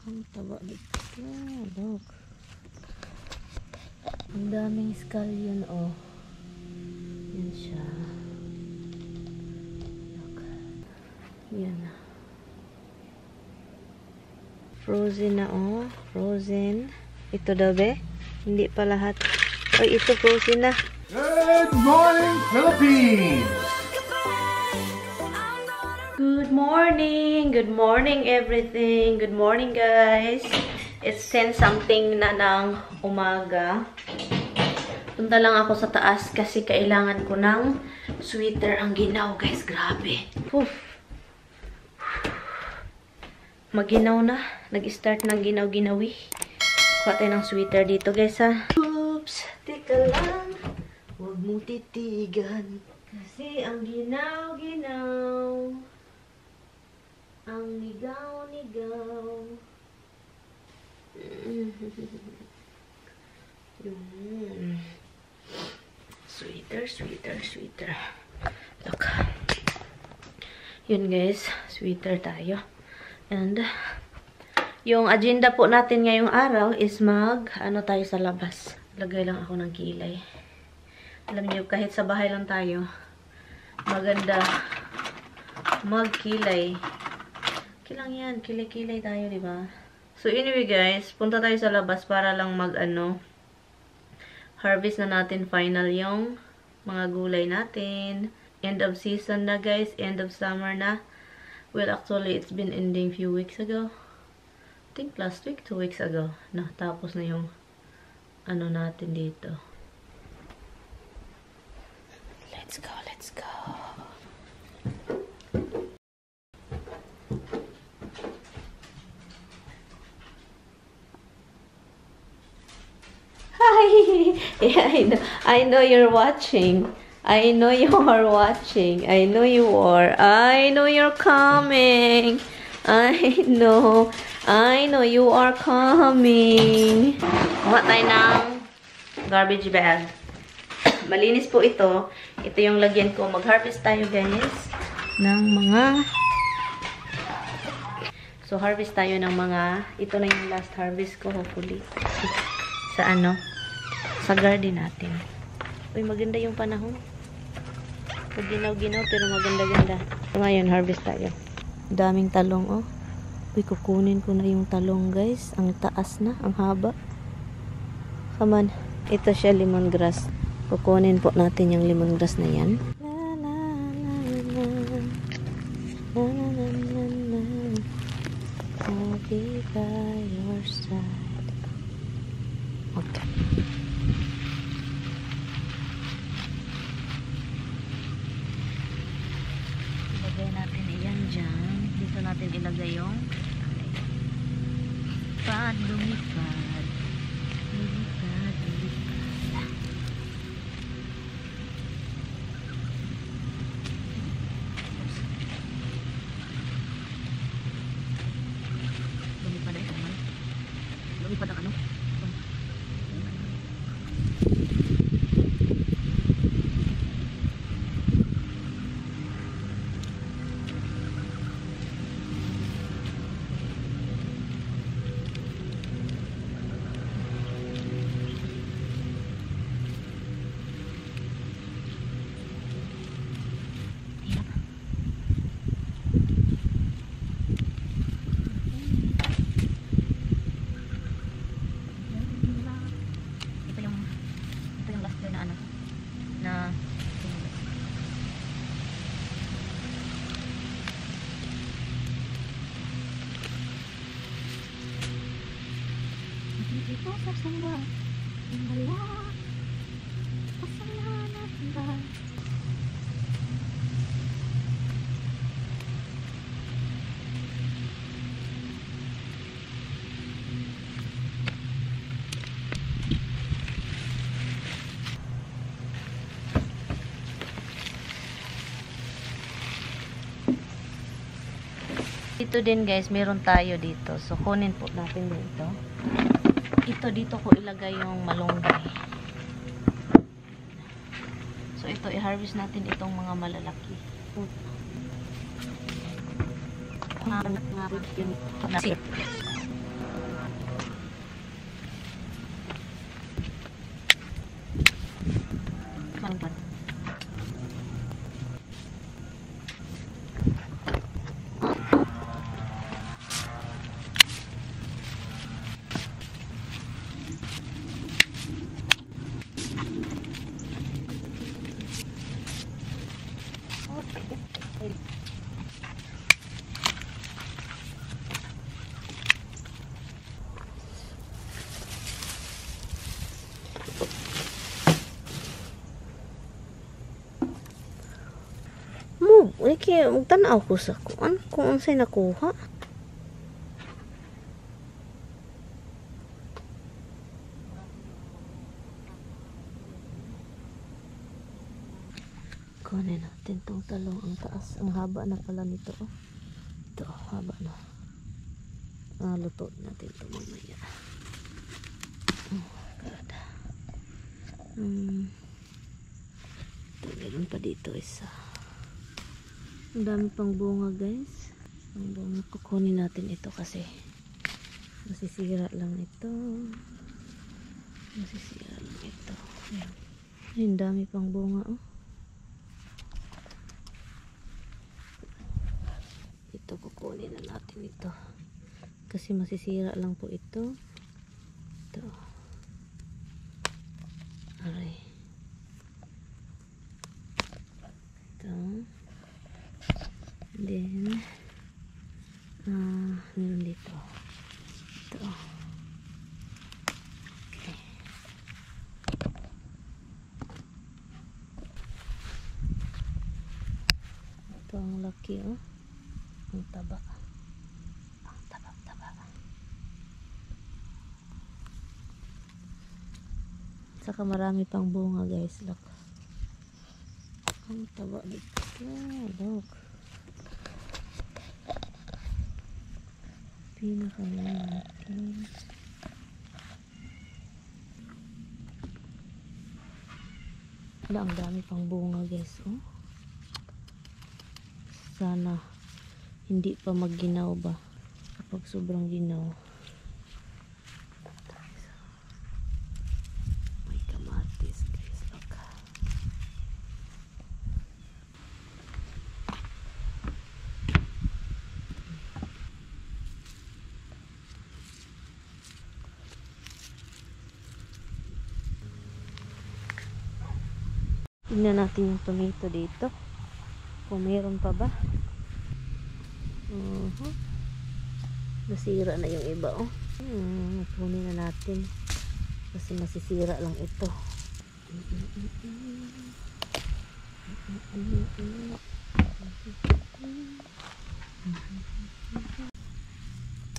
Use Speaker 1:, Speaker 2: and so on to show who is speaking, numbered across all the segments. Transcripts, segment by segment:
Speaker 1: Ang taba dito. Look. Ang daming scallion, oh. Yan siya. Look. Yan. Frozen na, oh. Frozen. Ito daw, be? Hindi pa lahat. Ay, ito frozen na.
Speaker 2: Good morning, Philippines!
Speaker 1: Good morning! Good morning, everything! Good morning, guys! It's 10 something na ng umaga. Punta lang ako sa taas kasi kailangan ko ng sweater. Ang ginaw, guys. Grabe. Oof. Maginaw na. Nag-start ng ginaw-ginawi. Kuha tayo ng sweater dito, guys, ha? Oops! Tika lang. Huwag mo titigan. Kasi ang ginaw-ginaw. Ang nigaw-nigaw. Sweater, sweater, sweater. Look. Yun, guys. Sweater tayo. And, yung agenda po natin ngayong araw is ano tayo sa labas. Lagay lang ako ng kilay. Alam niyo, kahit sa bahay lang tayo, maganda magkilay. Kilang yan. Kilay-kilay tayo, di ba? So, anyway, guys, punta tayo sa labas para lang harvest na natin final yung mga gulay natin. End of season na, guys. End of summer na. Well, actually, it's been ending few weeks ago. I think last week, 2 weeks ago. Tapos na yung natin dito. Let's go, let's go. Hi! Yeah, I know you're watching. I know you are watching. I know you are. I know you're coming. I know you are coming. Kuha tayo ng garbage bag. Malinis po ito. Ito yung lagyan ko. Mag-harvest tayo, guys, ng mga... So, harvest tayo ng mga... Ito na yung last harvest ko, hopefully. Sa garden natin. Uy, maganda yung panahon. Pag ginaw-ginaw, pero maganda-ganda. So, ngayon, harvest tayo. Daming talong, oh. Uy, kukunin ko na yung talong, guys. Ang taas na, ang haba. Come on. Ito siya, lemongrass. Kukunin po natin yung lemongrass na yan. I'll be by your side. Okay. Ilagay natin iyan dyan. Dito natin ilagay yung lumipad. Lumipad, lumipad. Lumipad ay kaman. Lumipad ang ano? Ito sa samba, wala, kasalanan ba? Dito din, guys, meron tayo dito. So, kunin po natin dito. Dito ko ilagay yung malunggay. So, ito, i-harvest natin itong mga malalaki. kaya magtanaw ko sa kuan kung unsay nakuha. Kunin natin tong talong ang taas. Ang haba na pala nito. Oh. Ito, haba na. Luto natin ito mamaya. Oh, God. Ito, meron pa dito isa. Ang dami pang bunga, guys. Ang bunga, kukunin natin ito kasi masisira lang ito. Masisira lang ito. Ayan. Ang dami pang bunga, oh. Ito, kukunin na natin ito kasi masisira lang po ito. Ito, aray, ito, and then meron dito ito. Okay, ito ang laki, oh. Ang taba. Ang taba. Saka marami pang bunga, guys. Look. Ang taba dito. Look. Pinakamalaki. Wala, ang dami pang bunga, guys. Oh. Sana hindi pa magginaw ba. Kapag sobrang ginaw, may kamatis, guys. Look. Tingnan natin yung tomato dito. Kung meron pa ba. Nasira na yung iba, oh. Kunin na natin kasi masisira lang ito.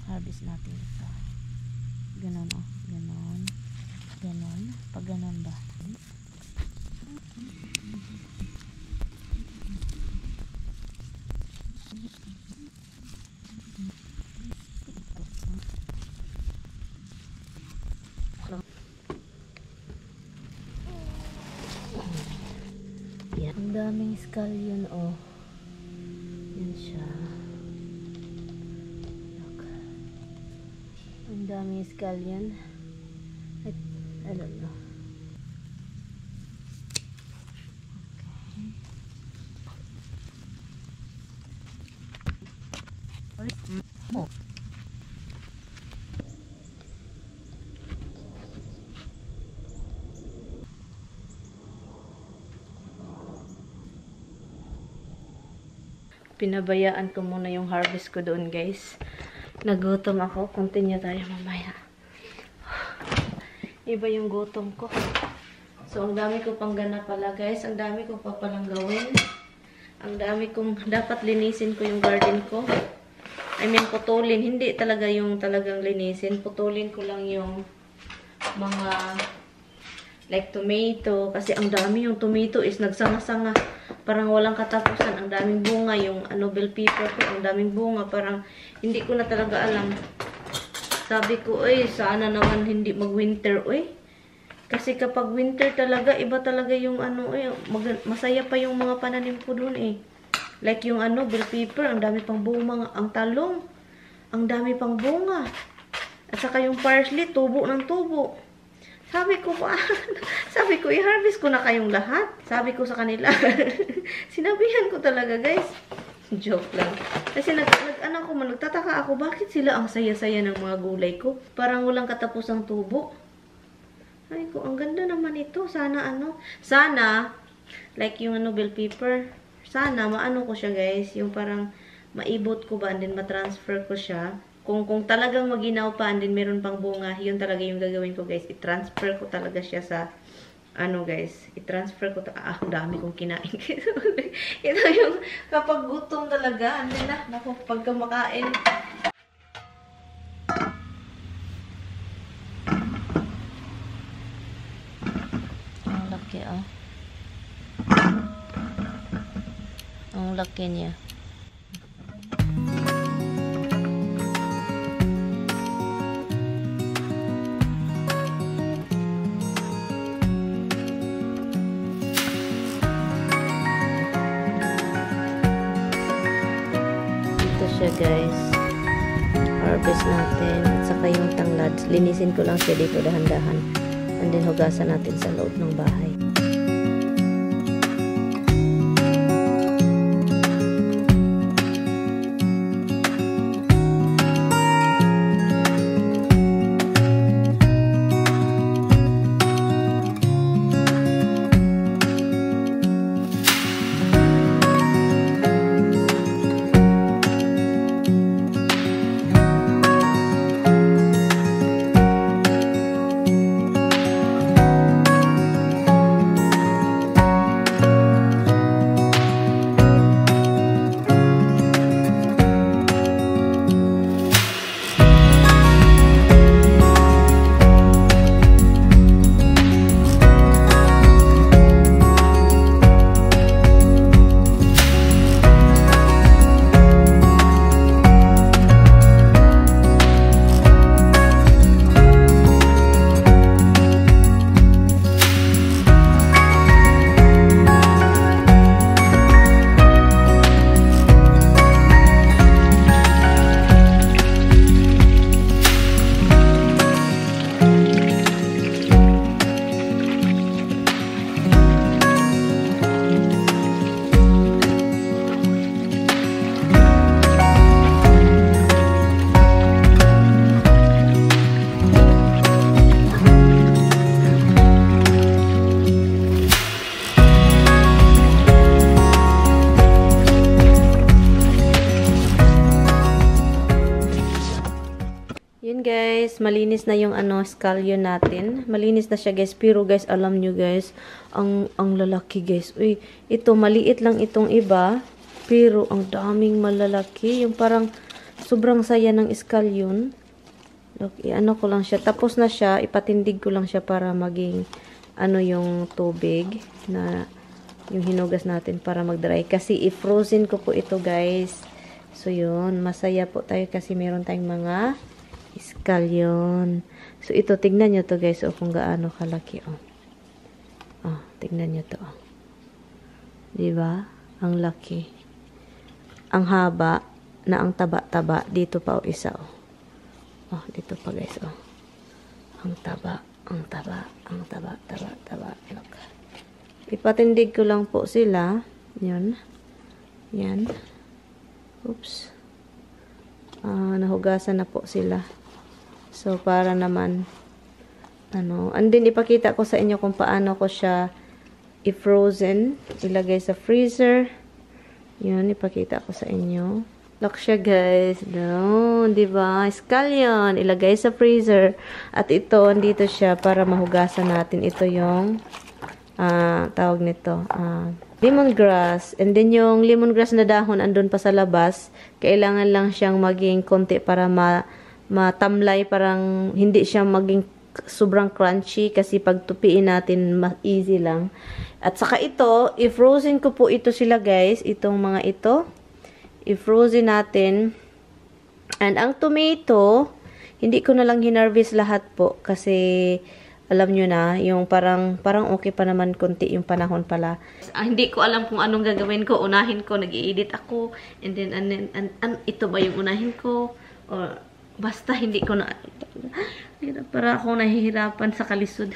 Speaker 1: Harvest natin ito. Ganon, oh. Ganon. Pag ganon ba? Yan. Ang daming scallion, oh. Yan siya. Look. Ang daming scallion. I don't know. Okay. Oh. Pinabayaan ko muna yung harvest ko doon, guys. Nagutom ako. Continue tayo mamaya. Iba yung gutom ko. So, ang dami ko pang gana pala, guys. Ang dami ko pa palang gawin. Ang dami kong dapat linisin ko yung garden ko. I mean, putulin. Hindi talaga yung talagang linisin. Putulin ko lang yung mga like tomato. Kasi ang dami yung tomato is nagsanga-sanga. Parang walang katapusan. Ang daming bunga. Yung bell pepper ko, ang daming bunga. Parang hindi ko na talaga alam. Sabi ko, sana naman hindi mag-winter, Kasi kapag winter talaga, iba talaga yung masaya pa yung mga pananim ko dun, Like yung bell pepper, ang dami pang bunga. Ang talong, ang dami pang bunga. At saka yung parsley, tubo ng tubo. Sabi ko, i-harvest ko na kayong lahat. Sabi ko sa kanila. Sinabihan ko talaga, guys. Joke lang. Kasi nagtataka ako, bakit sila ang saya-saya ng mga gulay ko? Parang walang katapusang tubo. Ay ko, ang ganda naman ito. Sana, like yung bell pepper, sana maano ko siya, guys. Yung parang maibot ko ba, and then matransfer ko siya. Kung talagang maginaw pa, and then meron pang bunga, yun talaga yung gagawin ko, guys. I-transfer ko talaga siya sa ano guys, i-transfer ko. Dami kong kinain. Ito yung kapag gutom talaga. Ano na, naku, pagka makain. Ang laki oh. Ang laki niya. Siya guys, harvest natin at saka yung tanglad, linisin ko lang siya dito dahan-dahan and then hugasan natin sa loob ng bahay. Guys, malinis na yung scallion natin. Malinis na siya guys. Pero guys, alam nyo guys, ang lalaki guys. Uy, ito maliit lang itong iba. Pero ang daming malalaki. Yung parang sobrang saya ng scallion. Okay, ko lang siya. Tapos na siya. Ipatindig ko lang siya para maging yung tubig na yung hinugas natin para mag-dry. Kasi i-frozen ko po ito guys. So yun, masaya po tayo kasi meron tayong mga scallion. So, ito, tignan nyo to guys, kung gaano kalaki, tignan nyo to, diba? Ang laki. Ang haba, na ang taba-taba. Dito pa, isa, dito pa guys, Ang taba, ang taba, ang taba, taba. Look. Ipatindig ko lang po sila. Yun. Yan. Oops. Nahugasan na po sila. So, para naman, and then ipakita ko sa inyo kung paano ko siya i-frozen, ilagay sa freezer. Yun, ipakita ko sa inyo. Look siya guys, doon, diba? Scallion, ilagay sa freezer. At ito, andito siya para mahugasan natin. Ito yung, tawag nito, lemongrass. And then yung lemongrass na dahon, andun pa sa labas. Kailangan lang siyang maging konti para matamlay, parang hindi siya maging sobrang crunchy kasi pag tupiin natin easy lang. At saka ito, i-frozen ko po ito sila guys, itong mga ito. I-frozen natin. And ang tomato, hindi ko na lang hinarvest lahat po kasi alam nyo na, yung parang okay pa naman konti yung panahon pala. Hindi ko alam kung anong gagawin ko. Unahin ko, nag-i-edit ako. And then, ito ba yung unahin ko? Or basta hindi ko na, para ako nahihirapan sa kalisod.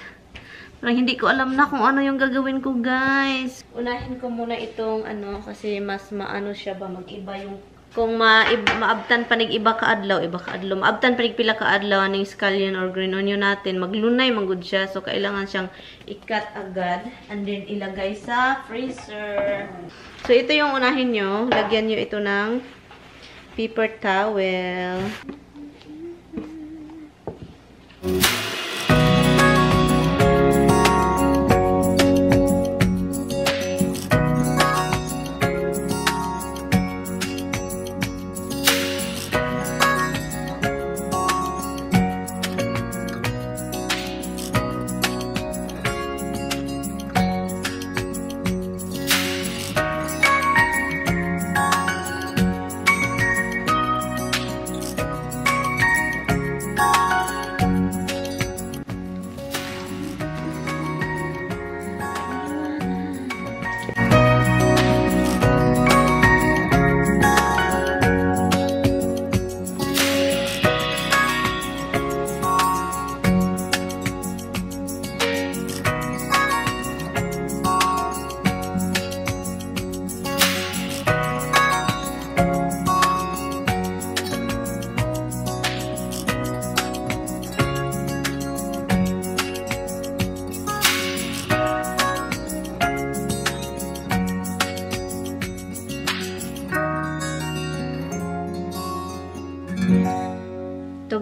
Speaker 1: Parang hindi ko alam na kung ano yung gagawin ko guys. Unahin ko muna itong kasi mas maano siya ba, mag-iba yung, kung maabtan panig iba ka adlaw, maabtan panig pila ka adlaw ng scallion or green onion natin, maglunay manggod siya. So kailangan siyang i-cut agad and then ilagay sa freezer. So ito yung unahin nyo, lagyan nyo ito ng paper towel.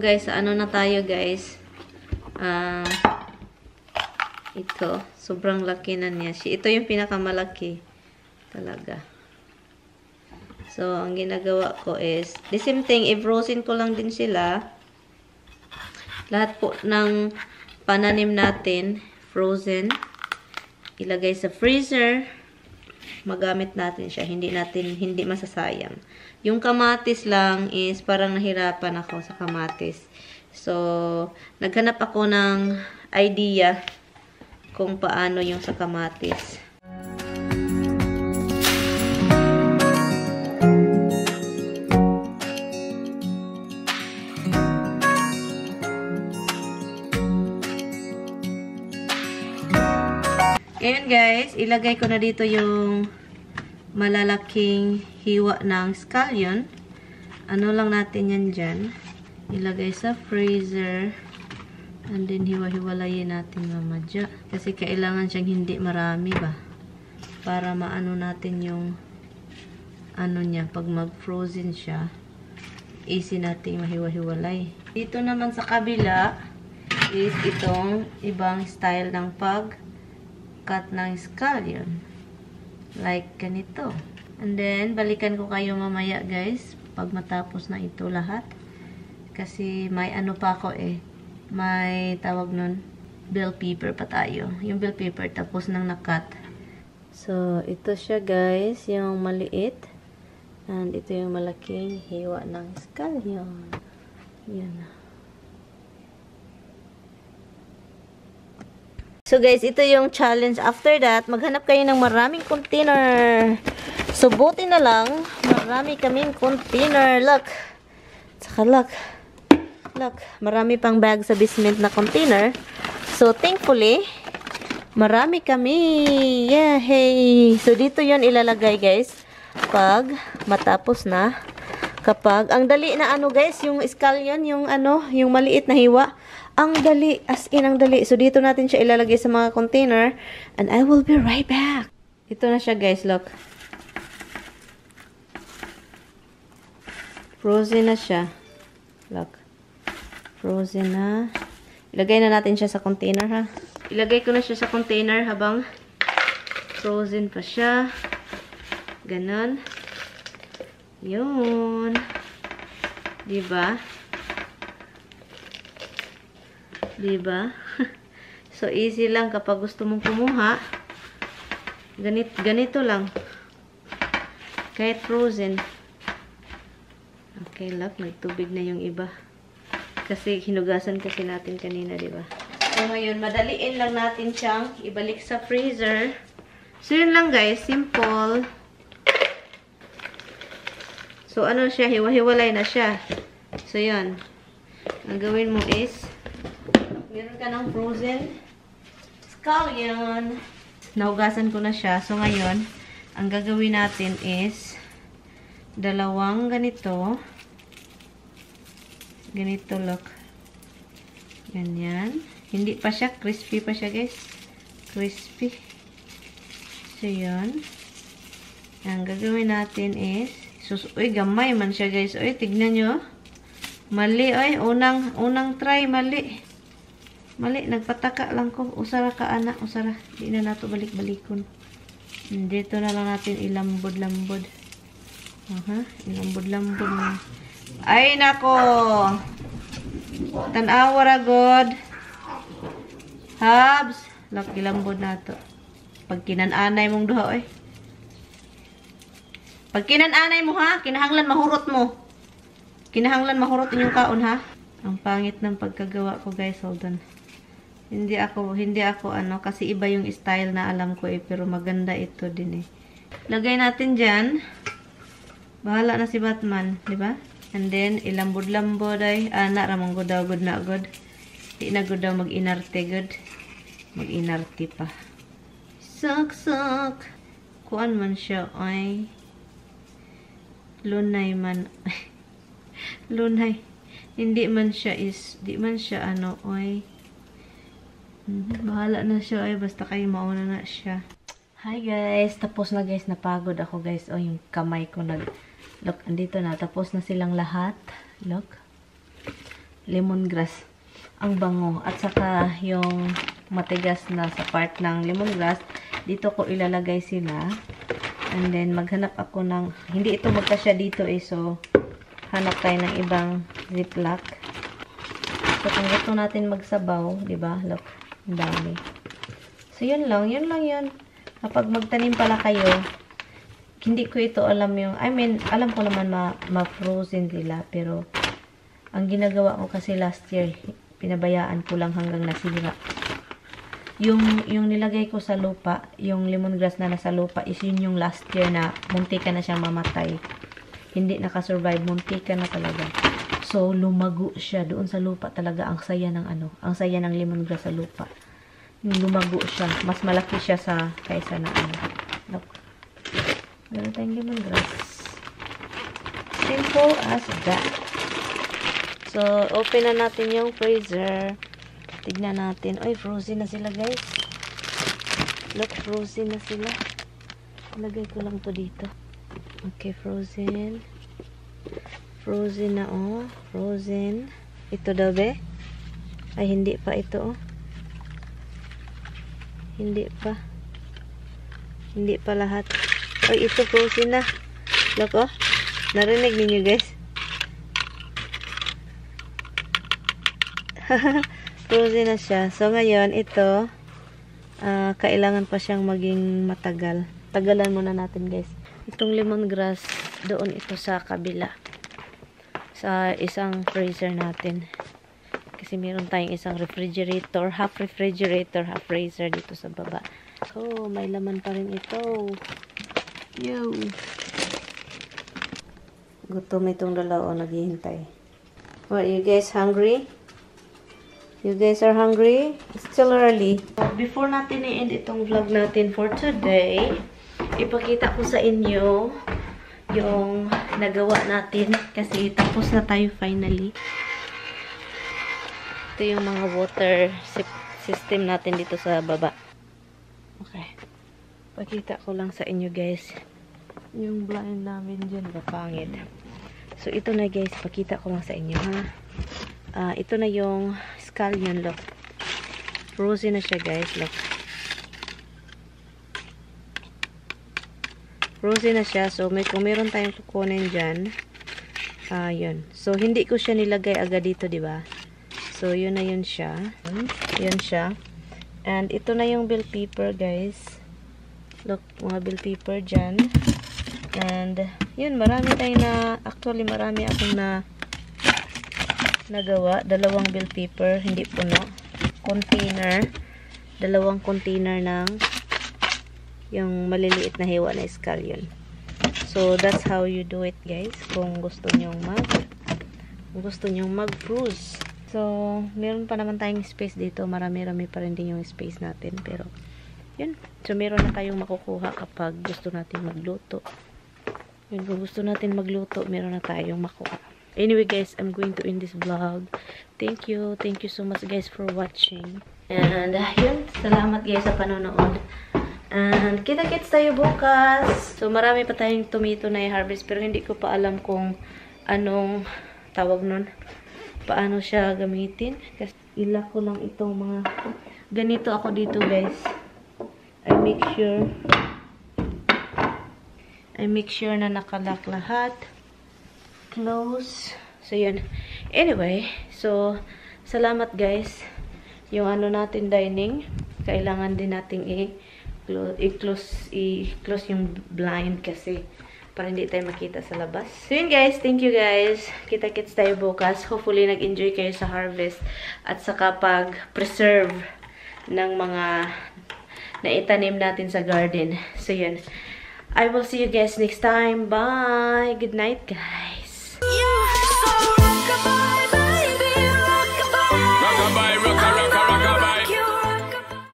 Speaker 1: guys, ano na tayo guys. Ito, sobrang laki na niya. Ito yung pinakamalaki talaga. So, ang ginagawa ko is, the same thing, i-frozen ko lang din sila. Lahat po ng pananim natin, frozen. Ilagay sa freezer. Magamit natin siya. Hindi masasayang. Yung kamatis lang is parang nahirapan ako sa kamatis. So, naghanap ako ng idea kung paano yung sa kamatis. Ngayon guys, ilagay ko na dito yung malalaking hiwa ng scallion. Ano lang natin yan dyan. Ilagay sa freezer. And then hiwa-hiwalayin natin mamadya. Kasi kailangan siyang hindi marami ba. Para maano natin yung ano niya. Pag mag-frozen siya, easy natin mahiwa-hiwalay. Dito naman sa kabila is itong ibang style ng pag-cut ng scallion. Like ganito. And then, balikan ko kayo mamaya guys. Pag matapos na ito lahat. Kasi may ano pa ako eh. May tawag nun. Bell pepper pa tayo. Yung bell pepper tapos nang nakat. So, ito siya guys. Yung maliit. And ito yung malaking hiwa ng scallion. Yan. So guys, ito yung challenge. After that, maghanap kayo ng maraming container. So, buti na lang, marami kaming container. Look. Saka look. Look. Marami pang bag sa basement na container. So, thankfully, marami kami. Yeah, hey. So, dito yon ilalagay guys. Pag matapos na. Kapag, ang dali na ano guys, yung scallion, yung ano, yung maliit na hiwa. Ang dali, as in ang dali. So, dito natin siya ilalagay sa mga container. And I will be right back. Ito na siya guys, look. Frozen na siya. Look. Frozen na. Ilagay na natin siya sa container ha. Ilagay ko na siya sa container habang frozen pa siya. Ganon. Yun. Diba? Diba? So, easy lang kapag gusto mong kumuha. Ganito lang. Kahit frozen. Okay, look. Nagtubig na yung iba. Kasi hinugasan kasi natin kanina, diba? So, ngayon, madaliin lang natin siyang ibalik sa freezer. So, yun lang guys. Simple. So, ano siya? Hiwa-hiwalay na siya. So, yun. Ang gawin mo is meron ka ng frozen scallion. Nahugasan ko na siya. So, ngayon, ang gagawin natin is dalawang ganito. Ganito, look. Ganyan. Hindi pa siya. Crispy pa siya, guys. Crispy. So, yun. Ang gagawin natin is uy, gamay man siya, guys. Uy, tignan nyo. Mali, uy. Unang try, mali. Mali, nagpataka lang ko. Usara ka, anak. Usara. Di na nato balik-balikon. Dito na lang natin ilambod-lambod. Ilambod-lambod na. Ay, nako. Tanawa ra, God. Habs. Lak, ilambod na to. Pag kinananay mong duha, oy. Pag kinananay mo, ha? Kinahanglan mahurot mo. Kinahanglan mahurot inyong kaon, ha? Ang pangit ng pagkagawa ko, guys. Hold on. Hindi ako ano, kasi iba yung style na alam ko eh, pero maganda ito din eh. Lagay natin dyan. Bahala na si Batman, di ba? And then, ilambod-lambod ay, ramang good daw, good na good. Di na good daw mag-inarte good. Mag-inarte pa. Sak-sak. Kuan man siya, ay. Lunay man. Lunay. Hindi man siya di man siya ano, ay. Bahala na siya, ay. Basta kayo mauna na siya. Hi guys. Tapos na guys. Napagod ako guys. O, yung kamay ko look, andito na. Tapos na silang lahat. Look. lemongrass. Ang bango. At saka yung matigas na sa part ng lemongrass, dito ko ilalagay sila. And then, maghanap ako ng, hindi ito magkasya dito eh, so, hanap tayo ng ibang ziplock. So, kung gusto natin magsabaw, diba? Look, ang dami. So, yun lang yun. Kapag magtanim pala kayo, hindi ko ito alam yung, alam ko naman ma-frozen sila, pero, ang ginagawa ko kasi last year, pinabayaan ko lang hanggang nasira. Yung nilagay ko sa lupa, yung lemongrass na nasa lupa, is yun yung last year na muntika na siyang mamatay. Hindi nakasurvive, muntika na talaga. So, lumago siya doon sa lupa talaga. Ang saya ang saya ng lemongrass sa lupa. Yung lumago siya, mas malaki siya kaysa na Look. Meron tayong lemongrass. Simple as that. So, open na natin yung freezer. Tignan natin. Ay, frozen na sila, guys. Look, frozen na sila. Lagay ko lang to dito. Okay, frozen. Frozen na, oh. Frozen. Ito daw, be? Ay, hindi pa ito, oh. Hindi pa. Hindi pa lahat. Ay, ito, frozen na. Look, oh. Narinig ninyo, guys. Frozen na siya. So, ngayon, ito, kailangan pa siyang maging matagal. Tagalan muna natin, guys. Itong lemongrass, doon ito sa kabila. Sa isang freezer natin. Kasi meron tayong isang refrigerator, half freezer dito sa baba. So, may laman pa rin ito. Yo! Gutom itong dalawa, naghihintay. What, you guys hungry? You guys are hungry? It's still early. Before natin i-end itong vlog natin for today, ipakita ko sa inyo yung nagawa natin kasi tapos na tayo finally. Ito yung mga water system natin dito sa baba. Okay. Pakita ko lang sa inyo, guys. Yung blind namin dyan, kapangit. So, ito na, guys. Pakita ko lang sa inyo, ha? Ito na yung scallion, look. Frozen na siya, guys, look. Frozen na siya. So, kung meron tayong kukunin dyan, yun. So, hindi ko siya nilagay agad dito, diba? So, yun na yun siya. Yun siya. And, ito na yung bell pepper, guys. Look, mga bell pepper dyan. And, yun, marami tayong actually, marami akong nagawa. Dalawang bell pepper, hindi puno. Container. Dalawang container ng yung maliliit na hiwa na scallion. So, that's how you do it, guys. Kung gusto nyong mag-cruise. So, meron pa naman tayong space dito. Marami-rami pa rin din yung space natin. Pero, yun. So, meron na tayong makukuha kapag gusto natin magluto. Yun, kung gusto natin magluto, meron na tayong makuha. Anyway, guys, I'm going to end this vlog. Thank you. Thank you so much, guys, for watching. And, yun. Salamat, guys, sa panonood. And, kita-kits tayo bukas. So, marami pa tayong tomato na i-harvest. Pero, hindi ko pa alam kung anong tawag nun. Paano siya gamitin. Kasi, ilak ko lang itong mga... Ganito ako dito, guys. I make sure na nakalock lahat. Close. So, yun. Anyway, so, salamat, guys. Yung ano natin dining, kailangan din nating i-close yung blind kasi para hindi tayo makita sa labas. So, yun, guys. Thank you, guys. Kita-kits tayo bukas. Hopefully, nag-enjoy kayo sa harvest at saka pag-preserve ng mga naitanim natin sa garden. So, yun. I will see you guys next time. Bye! Good night, guys.